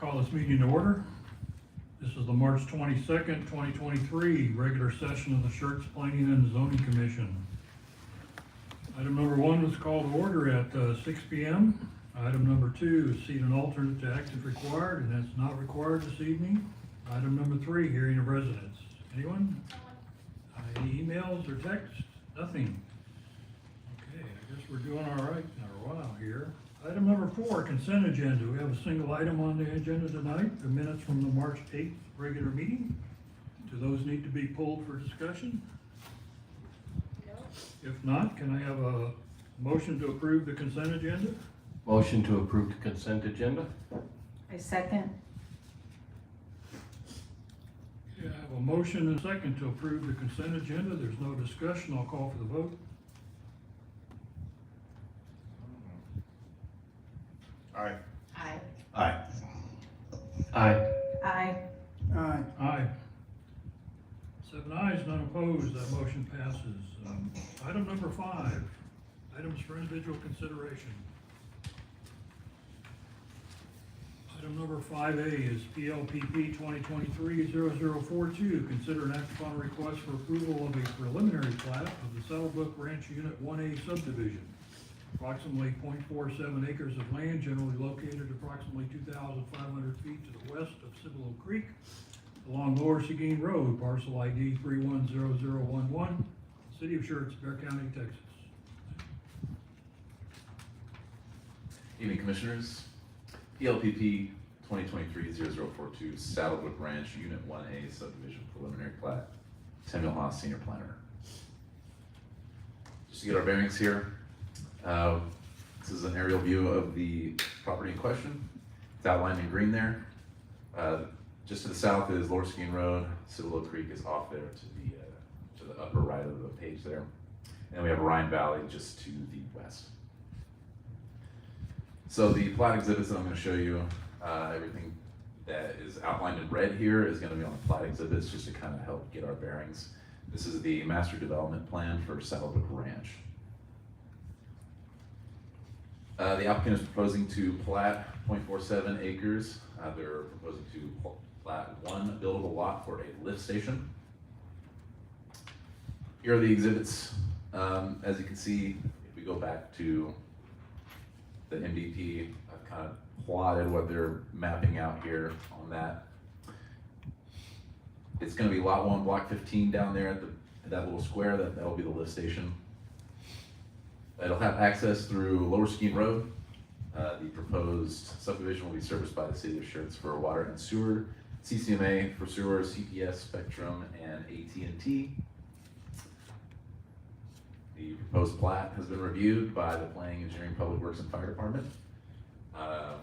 Call this meeting to order. This is the March 22nd, 2023 regular session of the Schertz Planning and Zoning Commission. Item number 1 was called to order at 6 p.m. Item number 2 is seat an alternate to act if required, and that's not required this evening. Item number 3, hearing of residents. Anyone? Any emails or texts? Nothing. Okay, I guess we're doing all right in our while here. Item number 4, consent agenda. We have a single item on the agenda tonight, the minutes from the March 8th regular meeting. Do those need to be pulled for discussion? No. If not, can I have a motion to approve the consent agenda? Motion to approve the consent agenda? I second. Yeah, I have a motion and a second to approve the consent agenda. There's no discussion. I'll call for the vote. Aye. Aye. Aye. Aye. Aye. Aye. Aye. 7 ayes, none opposed. That motion passes. Item number 5, items for individual consideration. Item number 5A is PLPP 2023-0042. Consider an act upon a request for approval of a preliminary plat of the Saddlebrook Ranch Unit 1A subdivision. Approximately 0.47 acres of land generally located approximately 2,500 feet to the west of Cibolo Creek along Lower Seguin Road, parcel ID 310011, City of Schertz, Bear County, Texas. Evening Commissioners, PLPP 2023-0042 Saddlebrook Ranch Unit 1A Subdivision Preliminary Plat, Samuel Haas, Senior Planner. Just to get our bearings here, this is an aerial view of the property in question. It's outlined in green there. Just to the south is Lower Seguin Road. Cibolo Creek is off there to the upper right of the page there. And we have Rhine Valley just to the west. So the plat exhibits that I'm going to show you, everything that is outlined in red here is going to be on the plat exhibits just to kind of help get our bearings. This is the master development plan for Saddlebrook Ranch. The applicant is proposing to plat 0.47 acres. They're proposing to plat 1 buildable lot for a lift station. Here are the exhibits. As you can see, if we go back to the MDP, I've kind of plotted what they're mapping out here on that. It's going to be lot 1, block 15 down there at that little square. That'll be the lift station. It'll have access through Lower Seguin Road. The proposed subdivision will be serviced by the City of Schertz for water and sewer, CCMA for sewer, CPS, Spectrum, and AT&T. The proposed plat has been reviewed by the Planning, Engineering, Public Works, and Fire Department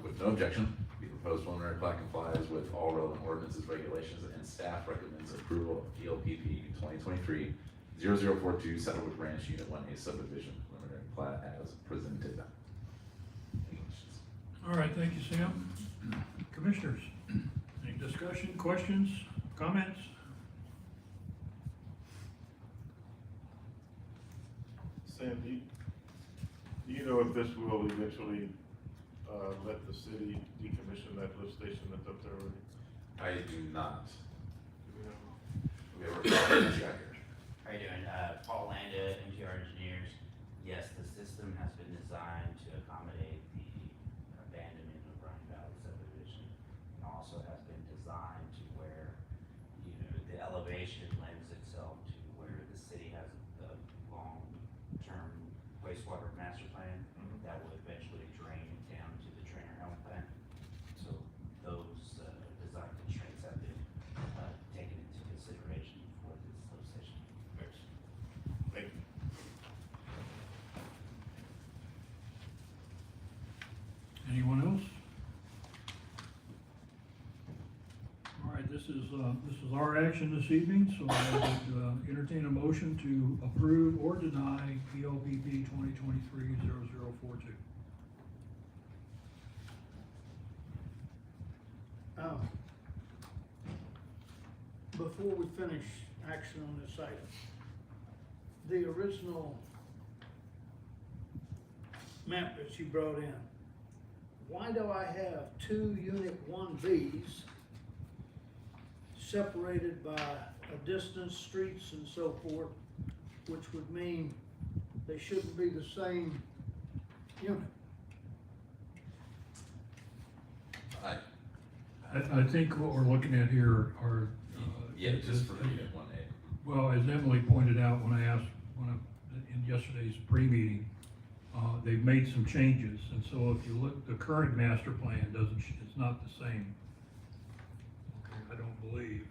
with no objection. The proposed preliminary plat complies with all relevant ordinances, regulations, and staff recommends approval of PLPP 2023-0042 Saddlebrook Ranch Unit 1A Subdivision preliminary plat as presented. Any questions? All right, thank you, Sam. Commissioners, any discussion, questions, comments? Sam, do you know if this will eventually let the city decommission that lift station that's up there already? I do not. Do we know? We have our property checker. How are you doing? Paul Landa, MTR Engineers. Yes, the system has been designed to accommodate the abandonment of Rhine Valley subdivision, and also has been designed to where, the elevation lends itself to where the city has a long-term wastewater master plan that will eventually drain down to the Trainer Helm plant. So those design constraints have been taken into consideration for this lift station. Thank you. Anyone else? All right, this is our action this evening, so I would entertain a motion to approve or deny PLPP 2023-0042. Before we finish action on this item, the original map that you brought in, why do I have two Unit 1Bs separated by a distance, streets and so forth, which would mean they shouldn't be the same unit? I think what we're looking at here are. Yeah, just for unit 1A. Well, as Emily pointed out when in yesterday's pre-meeting, they've made some changes, and so if you look, the current master plan it's not the same. Okay, I don't believe.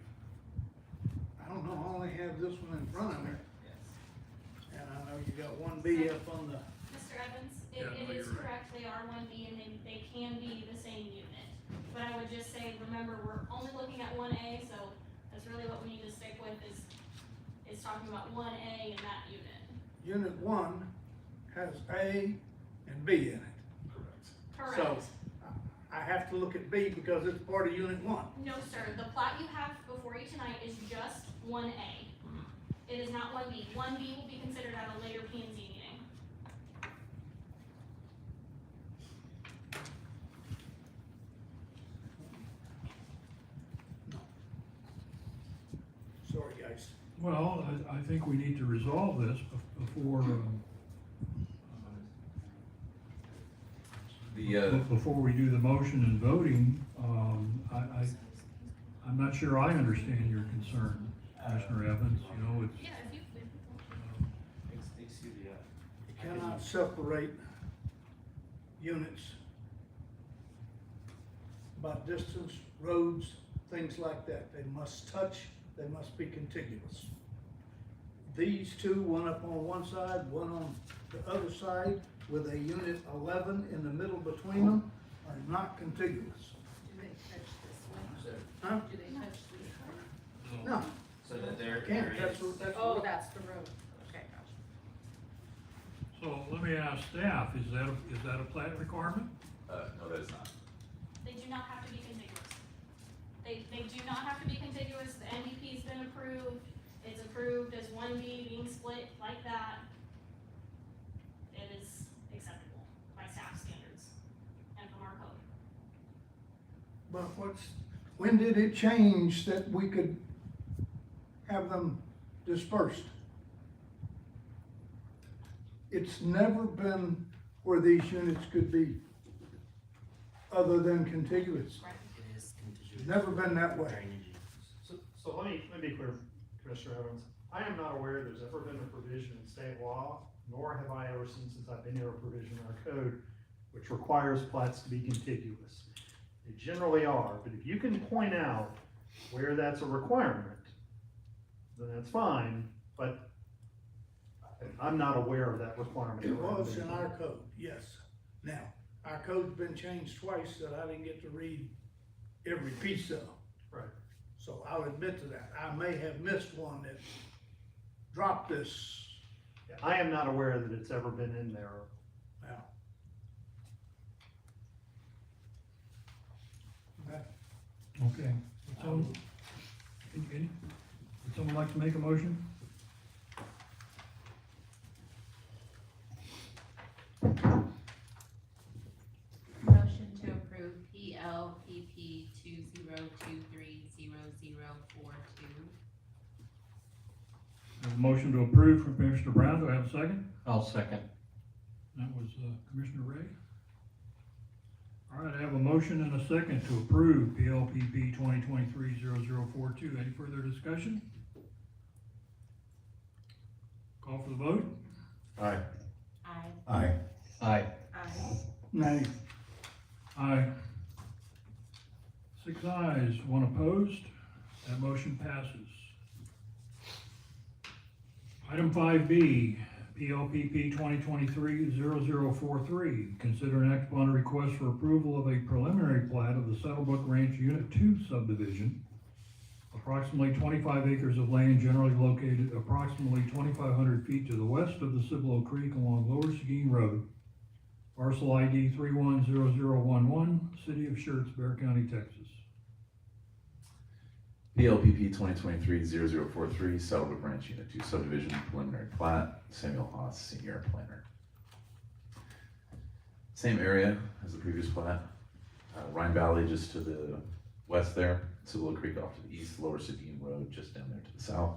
I don't know, I only have this one in front of me. And I know you got 1B up on the, Mr. Evans, Yeah, it no, is you're right. correct, they are 1B and they can be the same unit. But I would just say, remember, we're only looking at 1A, so that's really what we need to stick with is talking about 1A and that unit. Unit 1 has A and B in it. Correct. Correct. I have to look at B because it's part of Unit 1. No, sir, the plat you have before you tonight is just 1A. It is not 1B. 1B will be considered at a later P and Z meeting. Sorry, guys. Well, I think we need to resolve this before, before we do the motion and voting. I'm not sure I understand your concern, Commissioner Evans, you know, it's. Yeah, if you. You cannot separate units by distance, roads, things like that. They must touch, they must be contiguous. These two, one up on one side, one on the other side, with a unit 11 in the middle between them, are not contiguous. Do they touch this one? Huh? Do they touch this one? No, So that there can't, is. that's. Oh, that's the road. Okay, gotcha. So let me ask staff, is that a plat requirement? No, that is not. They do not have to be contiguous. They do not have to be contiguous, the NDP's been approved, it's approved as 1B being split like that. It is acceptable by staff standards and from our code. But when did it change that we could have them dispersed? It's never been where these units could be other than contiguous. Right. It is It's never been that way. So let me be clear, Commissioner Evans, I am not aware there's ever been a provision in state law, nor have I ever seen since I've been here a provision in our code which requires plats to be contiguous. They generally are, but if you can point out where that's a requirement, then that's fine, but I'm not aware of that requirement. It was in our code, yes. Now, our code's been changed twice that I didn't get to read every piece of. Right. So I'll admit to that. I may have missed one that dropped this. Yeah, I am not aware that it's ever been in there. Now. Okay. Okay. Would someone like to make a motion? Motion to approve PLPP 20230042. I have a motion to approve from Commissioner Brown, do I have a second? I'll second. That was Commissioner Ray. All right, I have a motion and a second to approve PLPP 2023-0042. Any further discussion? Call for the vote? Aye. Aye. Aye. Aye. Aye. Nay. Aye. 6 ayes, 1 opposed. That motion passes. Item 5B, PLPP 2023-0043. Consider and act upon a request for approval of a preliminary plat of the Settlebrook Ranch Unit 2 subdivision. Approximately 25 acres of land generally located approximately 2,500 feet to the west of the Cibolo Creek along Lower Seguin Road. Parcel ID 310011, City of Schertz, Bear County, Texas. PLPP 2023-0043, Settlebrook Ranch Unit 2 subdivision preliminary plat, Samuel Haas, Senior Planner. Same area as the previous plat. Rhine Valley just to the west there, Cibolo Creek off to the east, Lower Seguin Road just down there to the south.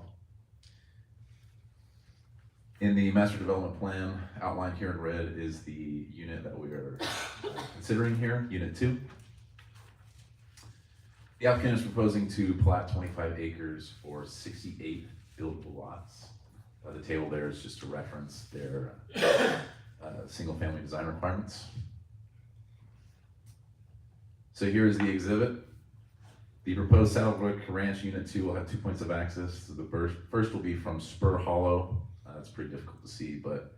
In the master development plan outlined here in red is the unit that we are considering here, Unit 2. The applicant is proposing to plat 25 acres for 68 buildable lots. The table there is just to reference their single-family design requirements. So here is the exhibit. The proposed Saddlebrook Ranch Unit 2 will have 2 points of access. So the first will be from Spur Hollow. It's pretty difficult to see, but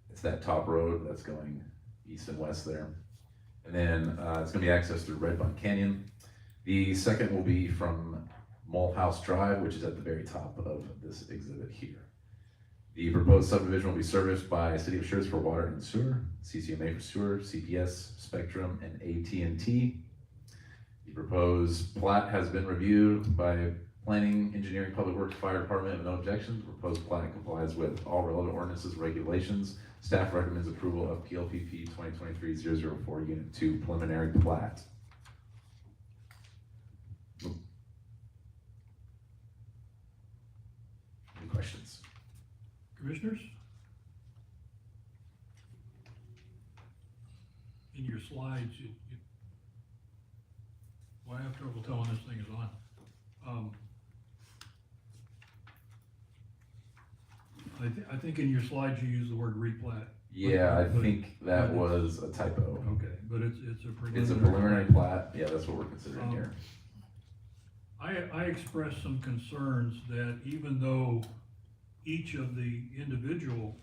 it's that top road that's going east and west there. And then it's gonna be accessed through Red Bun Canyon. The second will be from Mole House Drive, which is at the very top of this exhibit here. The proposed subdivision will be serviced by City of Schertz for water and sewer, CCMA for sewer, CPS, Spectrum, and AT&T. The proposed plat has been reviewed by Planning, Engineering, Public Works, Fire Department, and no objections. The proposed plat complies with all relevant ordinances, regulations. Staff recommends approval of PLPP 2023-004 Unit 2 preliminary plat. Any questions? Commissioners? In your slides, well, I have trouble telling this thing is on. I think in your slides you use the word replat. Yeah, I But- think that was a typo. Okay, but it's a preliminary. It's a preliminary plat. Yeah, that's what we're considering here. I expressed some concerns that even though each of the individual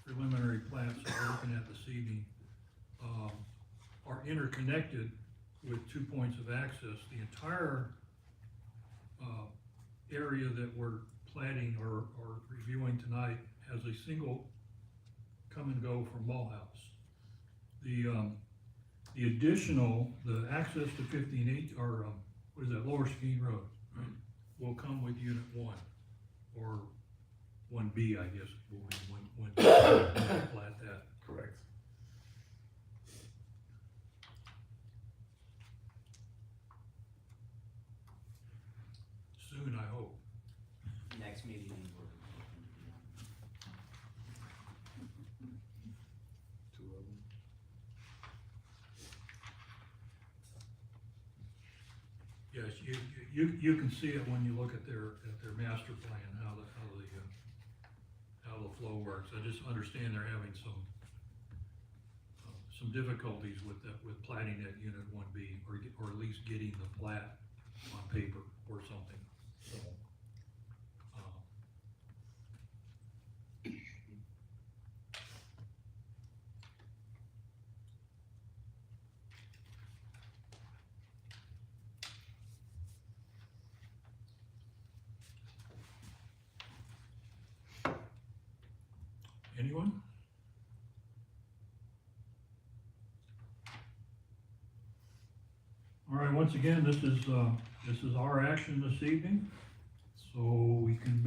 preliminary plats that we're looking at this evening are interconnected with 2 points of access, the entire area that we're platting or reviewing tonight has a single come and go from Mall House. The additional, the access to 15H, or what is that, Lower Skiing Road, right, will come with Unit 1, or 1B, I guess, will be when plat that. Correct. Soon, I hope. Next meeting, we're Two of them. Yes, you can see it when you look at their master plan, how the flow works. I just understand they're having some difficulties with that, with platting that Unit 1B, or at least getting the plat on paper or something, so. Anyone? All right, once again, this is our action this evening. So we can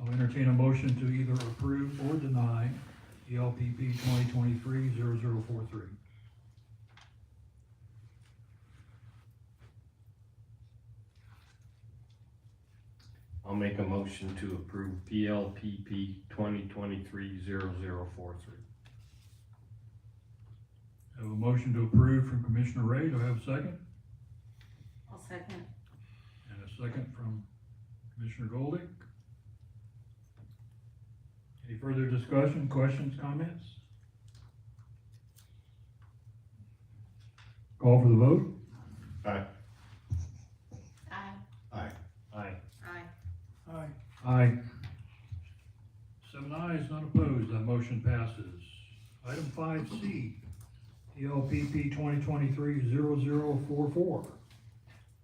I'll entertain a motion to either approve or deny the LPP 2023-0043. I'll make a motion to approve PLPP 2023-0043. I have a motion to approve from Commissioner Ray. Do I have a second? I'll second. And a second from Commissioner Goldie. Any further discussion, questions, comments? Call for the vote. Aye. Aye. Aye. Aye. Aye. Aye. 7 ayes, none opposed, that motion passes. Item 5C, PLPP 2023-0044.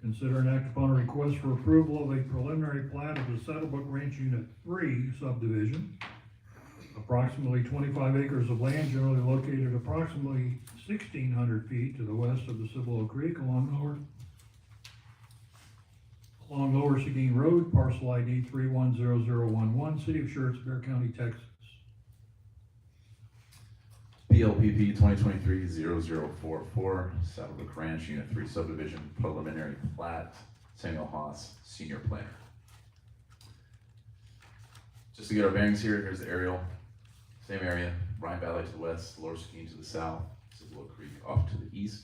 Consider and act upon a request for approval of a preliminary plat of the Saddlebrook Ranch Unit 3 subdivision. Approximately 25 acres of land generally located approximately 1,600 feet to the west of the Cibolo Creek along Lower Seguin Road, parcel ID 310011, City of Schertz, Bear County, Texas. PLPP 2023-0044, Saddlebrook Ranch, Unit 3 subdivision, preliminary plat, Samuel Haas, senior planner. Just to get our bearings here, here's the aerial. Same area, Rhine Valley to the west, Lower Skeen to the south, Cibolo Creek off to the east.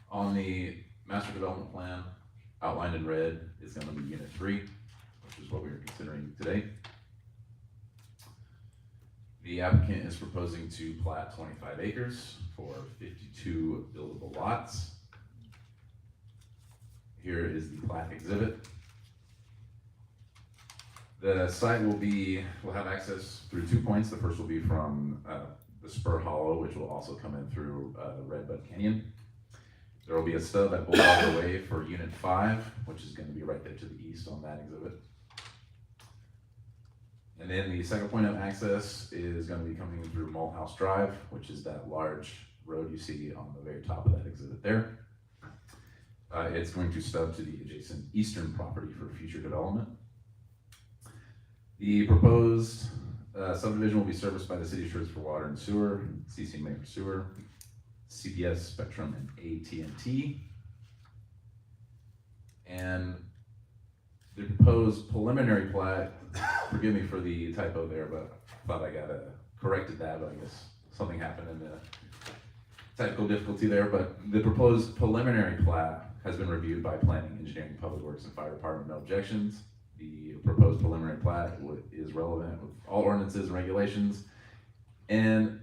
On the master development plan, outlined in red is going to be Unit 3, which is what we are considering today. The applicant is proposing to plat 25 acres for 52 buildable lots. Here is the plat exhibit. The site will have access through 2 points. The first will be from the Spur Hollow, which will also come in through Redbud Canyon. There will be a stub at Bulldog Way for Unit 5, which is going to be right there to the east on that exhibit. And then the second point of access is going to be coming through Mulhouse Drive, which is that large road you see on the very top of that exhibit there. It's going to stub to the adjacent eastern property for future development. The proposed subdivision will be serviced by the City of Schertz for water and sewer, CCMA for sewer, CPS, Spectrum, and AT&T. And the proposed preliminary plat, forgive me for the typo there, but I thought I corrected that, but I guess something happened in the technical difficulty there. But the proposed preliminary plat has been reviewed by Planning, Engineering, Public Works, and Fire Department, no objections. The proposed preliminary plat is relevant with all ordinances and regulations, and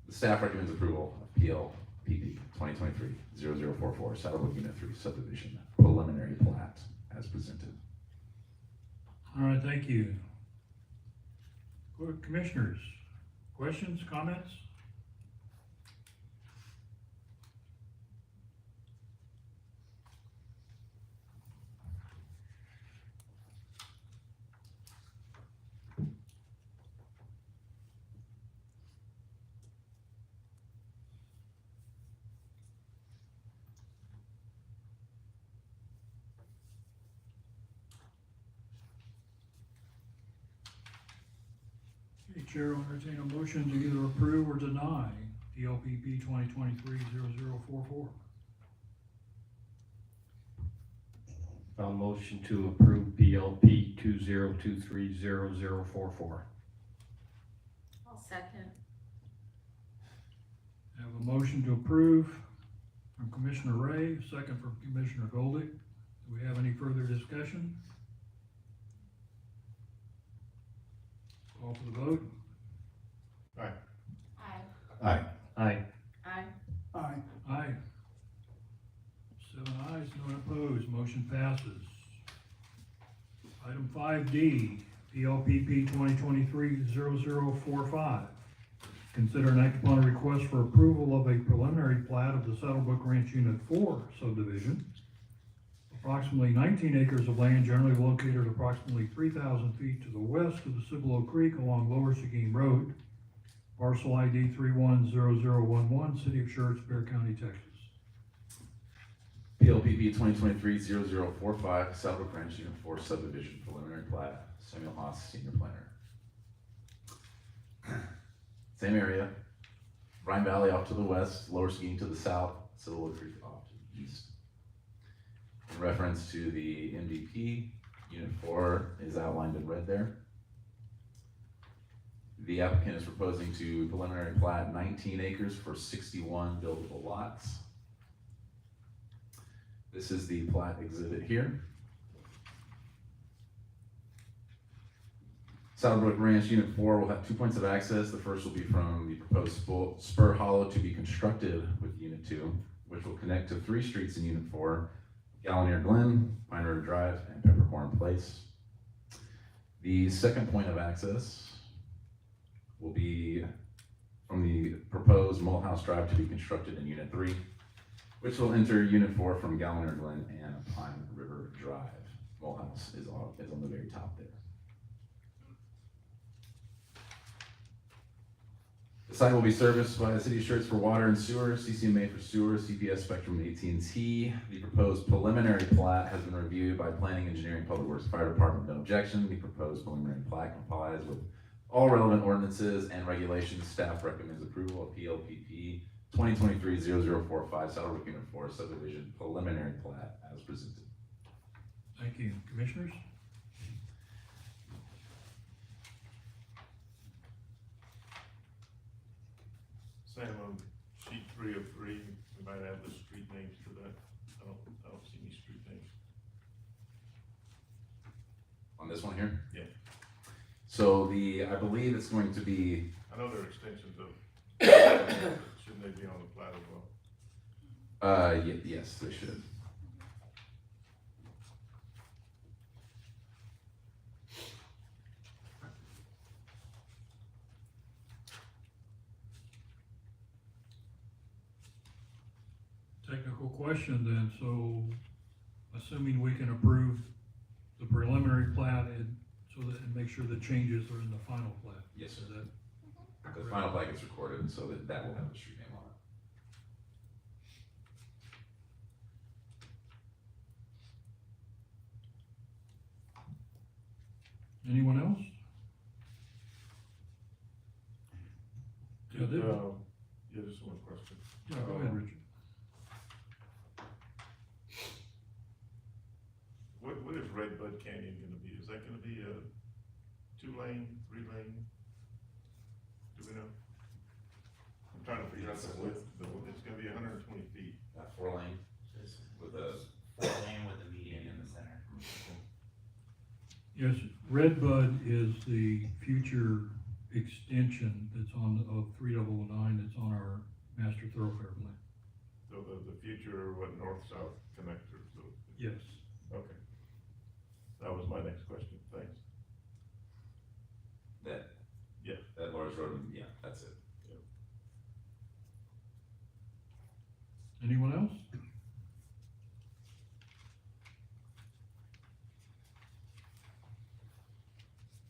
the staff recommends approval of PLPP 2023-0044 Saddlebrook Unit 3 subdivision preliminary plat as presented. All right, thank you. Commissioners, questions, comments? Okay, Chair will entertain a motion to either approve or deny PLPP 2023-0044. I'll motion to approve PLP 2023-0044. I'll second. I have a motion to approve from Commissioner Ray, second from Commissioner Goldick. Do we have any further discussion? Call for the vote. Aye. Aye. Aye. Aye. Aye. 7 ayes, none opposed, motion passes. Item 5D, PLPP 2023-0045. Consider and act upon a request for approval of a preliminary plat of the Saddlebrook Ranch Unit 4 subdivision. Approximately 19 acres of land generally located approximately 3,000 feet to the west of the Cibolo Creek along Lower Seguin Road. Parcel ID 310011, City of Schertz, Bear County, Texas. PLPP 2023-0045 Saddlebrook Ranch Unit 4 subdivision preliminary plat, Samuel Haas, senior planner. Same area, Rhine Valley off to the west, Lower Skeen to the south, Cibolo Creek off to the east. In reference to the MDP, Unit 4 is outlined in red there. The applicant is proposing to preliminary plat 19 acres for 61 buildable lots. This is the plat exhibit here. Saddlebrook Ranch Unit 4 will have 2 points of access. The first will be from the proposed Spur Hollow to be constructed with Unit 2, which will connect to 3 streets in Unit 4, Gallonier Glen, Pine River Drive, and Peppercorn Place. The second point of access will be from the proposed Mulhouse Drive to be constructed in Unit 3, which will enter Unit 4 from Gallonier Glen and Pine River Drive. Mulhouse is on the very top there. The site will be serviced by the City of Schertz for water and sewer, CCMA for sewer, CPS, Spectrum, and AT&T. The proposed preliminary plat has been reviewed by Planning, Engineering, Public Works, Fire Department, no objection. The proposed preliminary plat complies with all relevant ordinances and regulations. Staff recommends approval of PLPP 2023-0045 Saddle Brook Unit 4 subdivision preliminary plat as presented. Thank you. Commissioners? Sam, on sheet 3 of 3, we might add the street names to that. I don't see any street names. On this one here? Yeah. So I believe it's going to be, I know they're extensions of, shouldn't they be on the plat as well? yes, they should. Technical question then, so assuming we can approve the preliminary plat and so that, and make sure the changes are in the final plat? Yes, sir. Is that The final plat gets recorded, so that will have the street name on it. anyone else? Yeah, Yeah, just one question. yeah, go ahead, Richard. What is Red Bud Canyon gonna be? Is that gonna be a 2-lane, 3-lane? Do we know? I'm trying to figure out the width. It's gonna be 120 feet. 4 lane with a 4-lane with a median in the center. Yes, Red Bud is the future extension that's on, of 3009 that's on our master thoroughfare plan. So the future, north-south connector, so. Yes. Okay. That was my next question, thanks. that. Yeah. That Lawrence Road, yeah, that's it. Anyone else?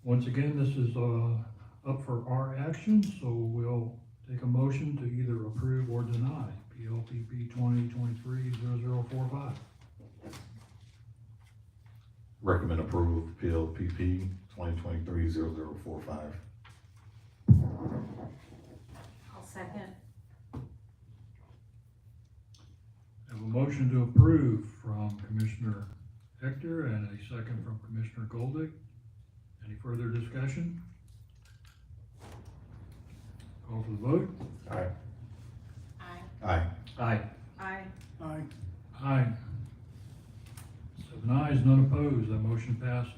Once again, this is, up for our action, so we'll take a motion to either approve or deny PLPP 2023-0045. Recommend approval of PLPP 2023-0045. I'll second. I have a motion to approve from Commissioner Hector and a second from Commissioner Goldick. Any further discussion? Call for the vote. Aye. Aye. Aye. Aye. Aye. Aye. Aye. 7 ayes, none opposed, that motion passes.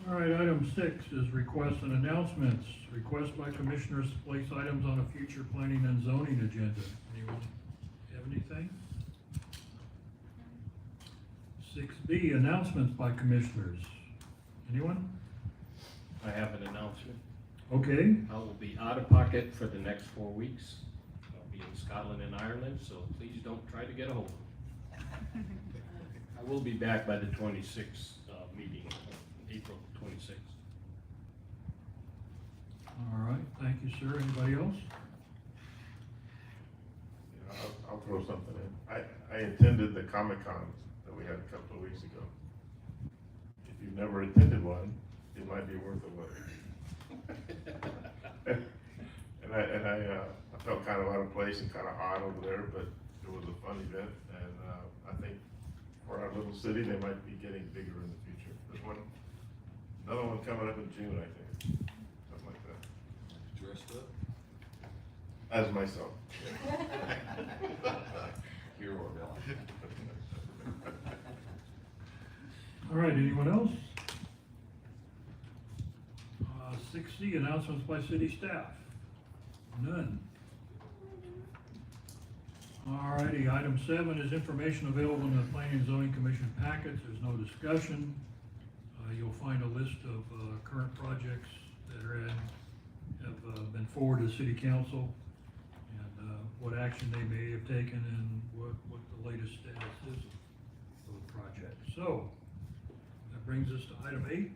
All right, item 6 is requests and announcements. Request by commissioners to place items on a future planning and zoning agenda. Anyone have anything? 6B, announcements by commissioners. Anyone? I have an announcement. Okay, I will be out of pocket for the next 4 weeks. I'll be in Scotland and Ireland, so please don't try to get a hold of me. I will be back by the 26th meeting, April 26th. all right, thank you, sir. Anybody else? Yeah, I'll throw something in. I attended the Comic-Con that we had a couple of weeks ago. If you've never attended one, it might be worth a look. And I felt kind of out of place and kind of odd over there, but it was a fun event, and I think for our little city, they might be getting bigger in the future. There's another one coming up in June, I think, something like that. Dressed up? As myself. Hero or villain? All right, anyone else? 6C, announcements by city staff. None. All righty, item 7 is information available in the Planning and Zoning Commission packets. There's no discussion. You'll find a list of current projects that have been forwarded to City Council and what action they may have taken and what the latest status is of the project. So, that brings us to item 8.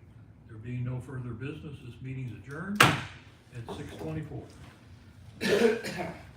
There being no further business, this meeting's adjourned at 6:24. Aye.